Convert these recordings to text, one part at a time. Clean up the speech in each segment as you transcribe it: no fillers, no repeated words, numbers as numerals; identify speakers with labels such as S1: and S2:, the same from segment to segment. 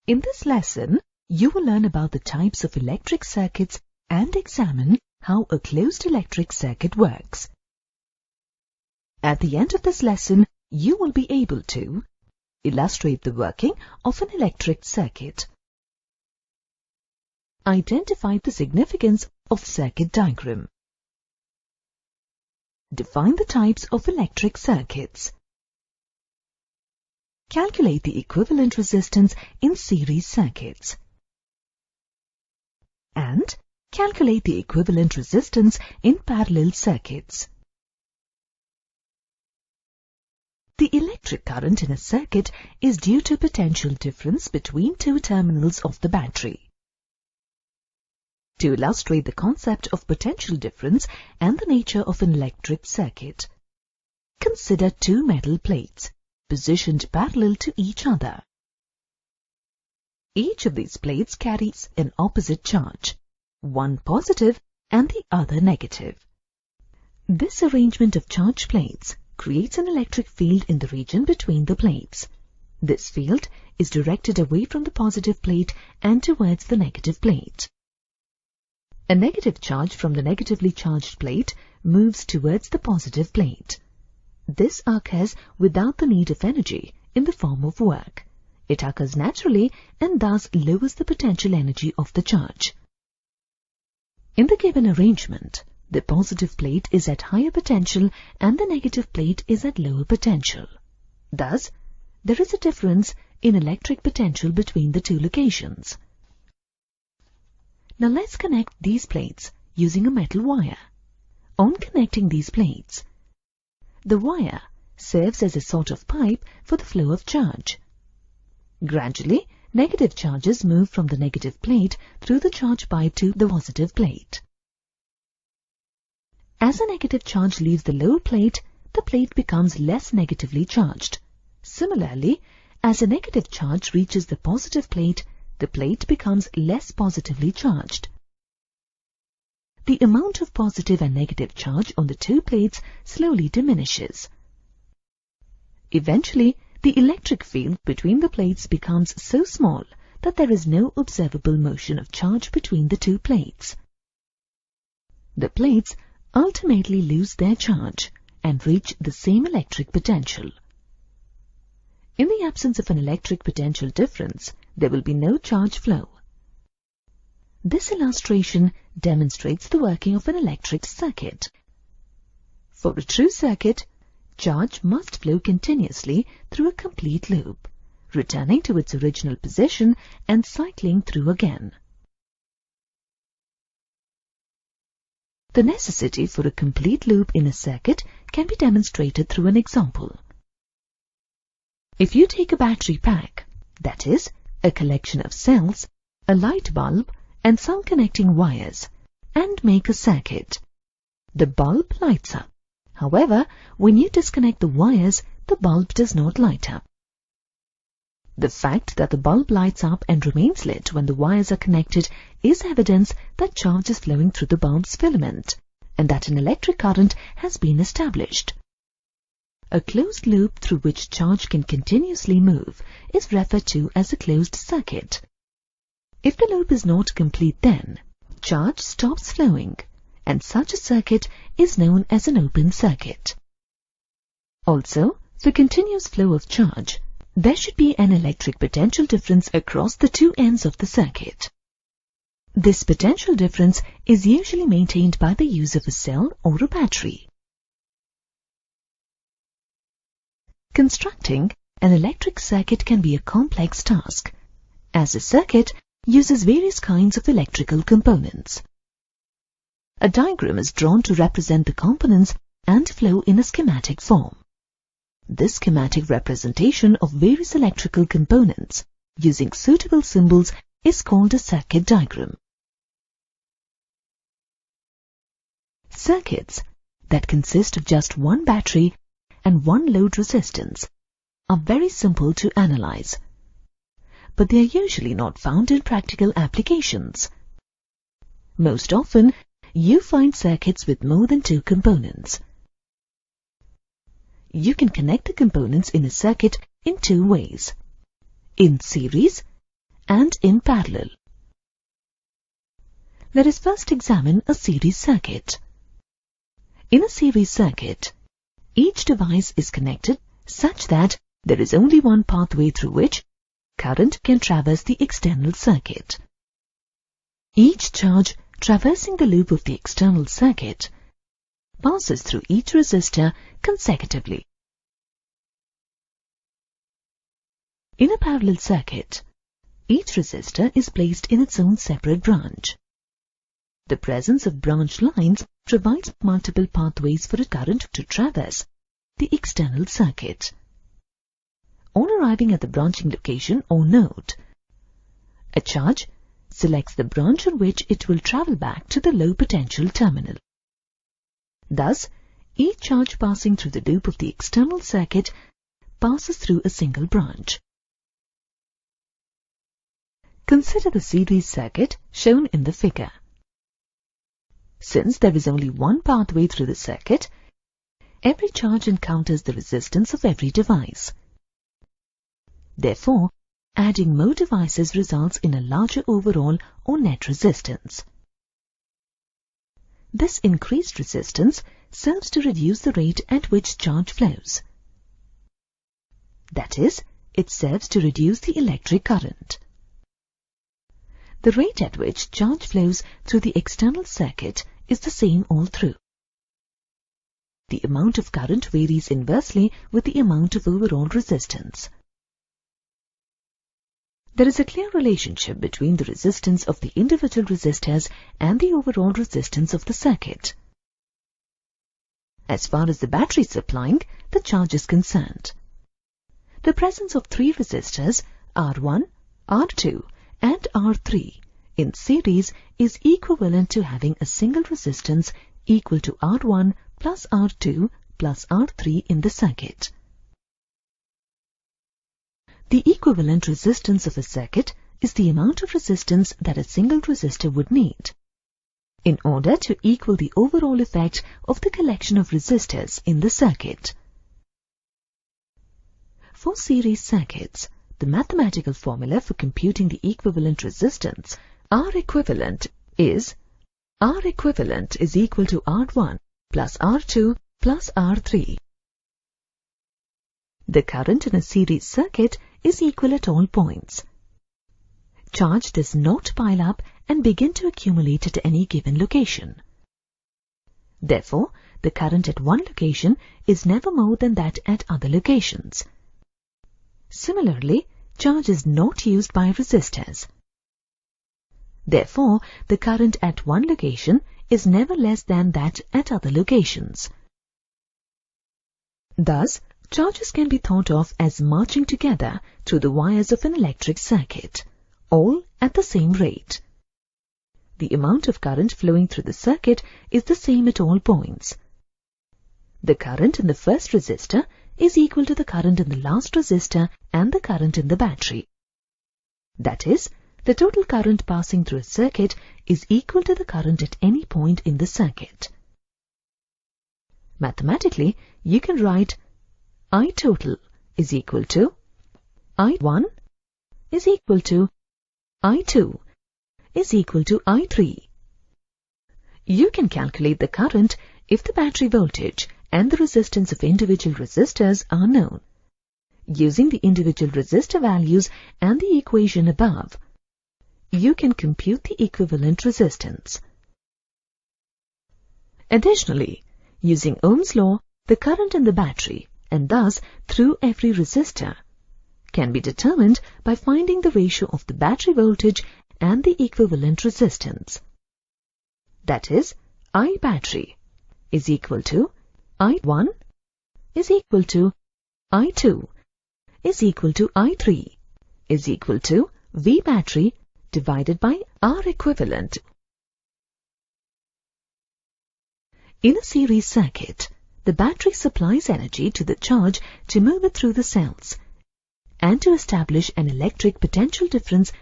S1: In this lesson, you will learn about the types of electric circuits and examine how a closed electric circuit works. At the end of this lesson, you will be able to illustrate the working of an electric circuit, identify the significance of circuit diagram, define the types of electric circuits, calculate the equivalent resistance in series circuits, and calculate the equivalent resistance in parallel circuits. The electric current in a circuit is due to potential difference between two terminals of the battery. To illustrate the concept of potential difference and the nature of an electric circuit, consider two metal plates positioned parallel to each other. Each of these plates carries an opposite charge, one positive and the other negative. This arrangement of charge plates creates an electric field in the region between the plates. This field is directed away from the positive plate and towards the negative plate. A negative charge from the negatively charged plate moves towards the positive plate. This occurs without the need of energy in the form of work. It occurs naturally and thus lowers the potential energy of the charge. In the given arrangement, the positive plate is at higher potential and the negative plate is at lower potential. Thus, there is a difference in electric potential between the two locations. Now let's connect these plates using a metal wire. On connecting these plates, the wire serves as a sort of pipe for the flow of charge. Gradually, negative charges move from the negative plate through the charge pipe to the positive plate. As a negative charge leaves the lower plate, the plate becomes less negatively charged. Similarly, as a negative charge reaches the positive plate, the plate becomes less positively charged. The amount of positive and negative charge on the two plates slowly diminishes. Eventually, the electric field between the plates becomes so small that there is no observable motion of charge between the two plates. The plates ultimately lose their charge and reach the same electric potential. In the absence of an electric potential difference, there will be no charge flow. This illustration demonstrates the working of an electric circuit. For a true circuit, charge must flow continuously through a complete loop, returning to its original position and cycling through again. The necessity for a complete loop in a circuit can be demonstrated through an example. If you take a battery pack, that is, a collection of cells, a light bulb, and some connecting wires, and make a circuit, the bulb lights up. However, when you disconnect the wires, the bulb does not light up. The fact that the bulb lights up and remains lit when the wires are connected is evidence that charge is flowing through the bulb's filament and that an electric current has been established. A closed loop through which charge can continuously move is referred to as a closed circuit. If the loop is not complete, then charge stops flowing, and such a circuit is known as an open circuit. Also, for continuous flow of charge, there should be an electric potential difference across the two ends of the circuit. This potential difference is usually maintained by the use of a cell or a battery. Constructing an electric circuit can be a complex task, as a circuit uses various kinds of electrical components. A diagram is drawn to represent the components and flow in a schematic form. This schematic representation of various electrical components using suitable symbols is called a circuit diagram. Circuits that consist of just one battery and one load resistance are very simple to analyze, but they are usually not found in practical applications. Most often, you find circuits with more than two components. You can connect the components in a circuit in two ways: in series and in parallel. Let us first examine a series circuit. In a series circuit, each device is connected such that there is only one pathway through which current can traverse the external circuit. Each charge traversing the loop of the external circuit passes through each resistor consecutively. In a parallel circuit, each resistor is placed in its own separate branch. The presence of branch lines provides multiple pathways for a current to traverse the external circuit. On arriving at the branching location or node, a charge selects the branch on which it will travel back to the low potential terminal. Thus, each charge passing through the loop of the external circuit passes through a single branch. Consider the series circuit shown in the figure. Since there is only one pathway through the circuit, every charge encounters the resistance of every device. Therefore, adding more devices results in a larger overall or net resistance. This increased resistance serves to reduce the rate at which charge flows. That is, it serves to reduce the electric current. The rate at which charge flows through the external circuit is the same all through. The amount of current varies inversely with the amount of overall resistance. There is a clear relationship between the resistance of the individual resistors and the overall resistance of the circuit. As far as the battery supplying the charge is concerned, the presence of three resistors R1, R2 and R3 in series is equivalent to having a single resistance equal to R1 plus R2 plus R3 in the circuit. The equivalent resistance of a circuit is the amount of resistance that a single resistor would need in order to equal the overall effect of the collection of resistors in the circuit. For series circuits, the mathematical formula for computing the equivalent resistance R equivalent is equal to R1 plus R2 plus R3. The current in a series circuit is equal at all points. Charge does not pile up and begin to accumulate at any given location. Therefore, the current at one location is never more than that at other locations. Similarly, charge is not used by resistors. Therefore, the current at one location is never less than that at other locations. Thus, charges can be thought of as marching together through the wires of an electric circuit, all at the same rate. The amount of current flowing through the circuit is the same at all points. The current in the first resistor is equal to the current in the last resistor and the current in the battery. That is, the total current passing through a circuit is equal to the current at any point in the circuit. Mathematically, you can write I total is equal to I1 is equal to I2 is equal to I3. You can calculate the current if the battery voltage and the resistance of individual resistors are known. Using the individual resistor values and the equation above, you can compute the equivalent resistance. Additionally, using Ohm's law, the current in the battery, and thus through every resistor, can be determined by finding the ratio of the battery voltage and the equivalent resistance. That is, I battery is equal to I1 is equal to I2 is equal to I3 is equal to V battery divided by R equivalent. In a series circuit, the battery supplies energy to the charge to move it through the cells and to establish an electric potential difference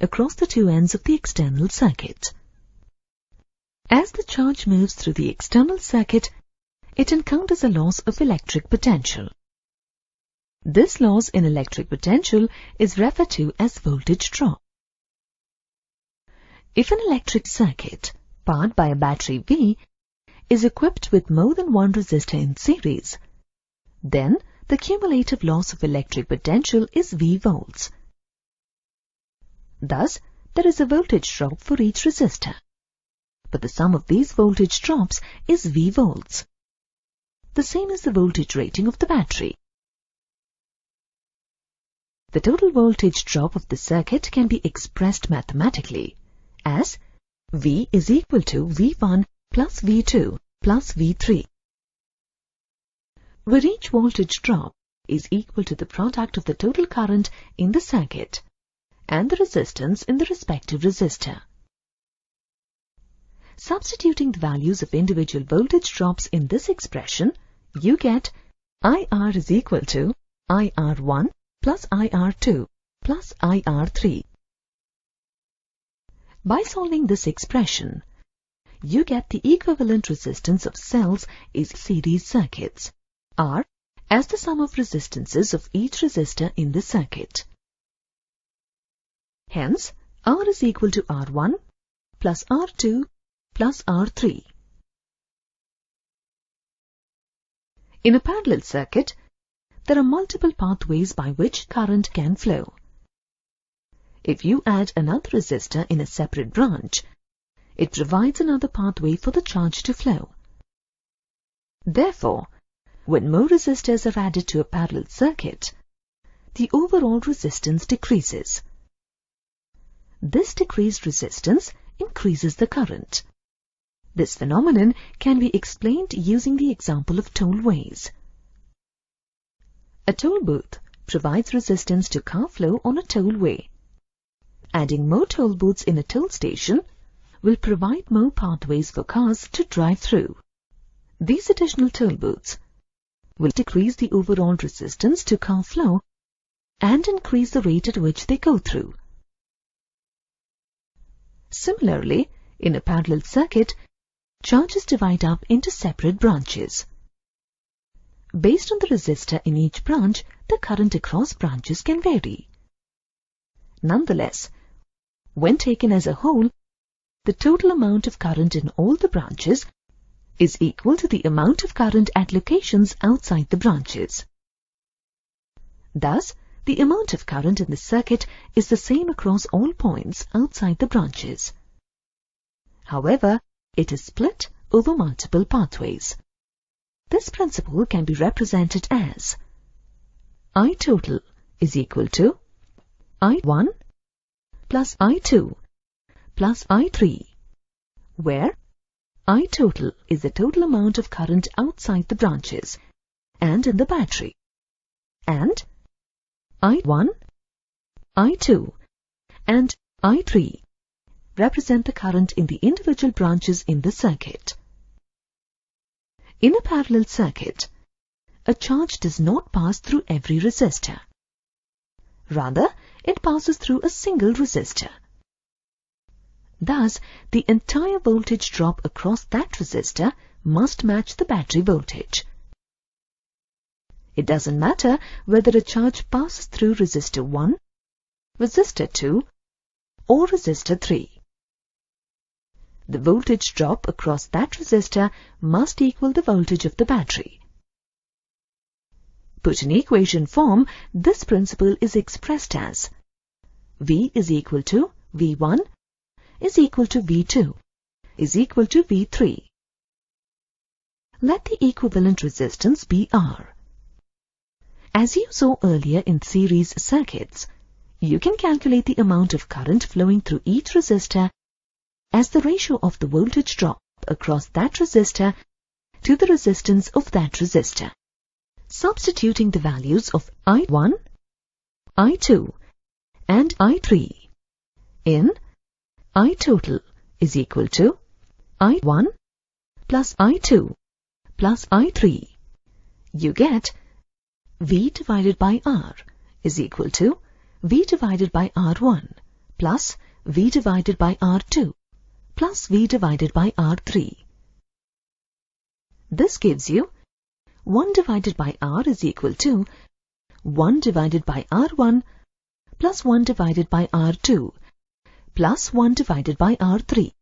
S1: across the two ends of the external circuit. As the charge moves through the external circuit, it encounters a loss of electric potential. This loss in electric potential is referred to as voltage drop. If an electric circuit powered by a battery V is equipped with more than one resistor in series, then the cumulative loss of electric potential is V volts. Thus, there is a voltage drop for each resistor, but the sum of these voltage drops is V volts. The same as the voltage rating of the battery. The total voltage drop of the circuit can be expressed mathematically as V is equal to V1 plus V2 plus V3, where each voltage drop is equal to the product of the total current in the circuit and the resistance in the respective resistor. Substituting the values of individual voltage drops in this expression, you get IR is equal to IR1 plus IR2 plus IR3. By solving this expression, you get the equivalent resistance of cells is series circuits, R as the sum of resistances of each resistor in the circuit. Hence, R is equal to R1 plus R2 plus R3. In a parallel circuit, there are multiple pathways by which current can flow. If you add another resistor in a separate branch, it provides another pathway for the charge to flow. Therefore, when more resistors are added to a parallel circuit, the overall resistance decreases. This decreased resistance increases the current. This phenomenon can be explained using the example of tollways. A toll booth provides resistance to car flow on a tollway. Adding more toll booths in a toll station will provide more pathways for cars to drive through. These additional toll booths will decrease the overall resistance to car flow and increase the rate at which they go through. Similarly, in a parallel circuit, charges divide up into separate branches. Based on the resistor in each branch, the current across branches can vary. Nonetheless, when taken as a whole, the total amount of current in all the branches is equal to the amount of current at locations outside the branches. Thus, the amount of current in the circuit is the same across all points outside the branches. However, it is split over multiple pathways. This principle can be represented as I total is equal to I1 plus I2 plus I3, where I total is the total amount of current outside the branches and in the battery, and I1, I2 and I3 represent the current in the individual branches in the circuit. In a parallel circuit, a charge does not pass through every resistor. Rather, it passes through a single resistor. Thus, the entire voltage drop across that resistor must match the battery voltage. It doesn't matter whether a charge passes through resistor 1, resistor 2, or resistor 3. The voltage drop across that resistor must equal the voltage of the battery. Put in equation form, this principle is expressed as V is equal to V1 is equal to V2 is equal to V3. Let the equivalent resistance be R. As you saw earlier in series circuits, you can calculate the amount of current flowing through each resistor as the ratio of the voltage drop across that resistor to the resistance of that resistor. Substituting the values of I1, I2 and I3 in I total is equal to I1 plus I2 plus I3, you get V divided by R is equal to V divided by R1 plus V divided by R2 plus V divided by R3. This gives you 1 divided by R is equal to 1 divided by R1 plus 1 divided by R2 plus 1 divided by R3.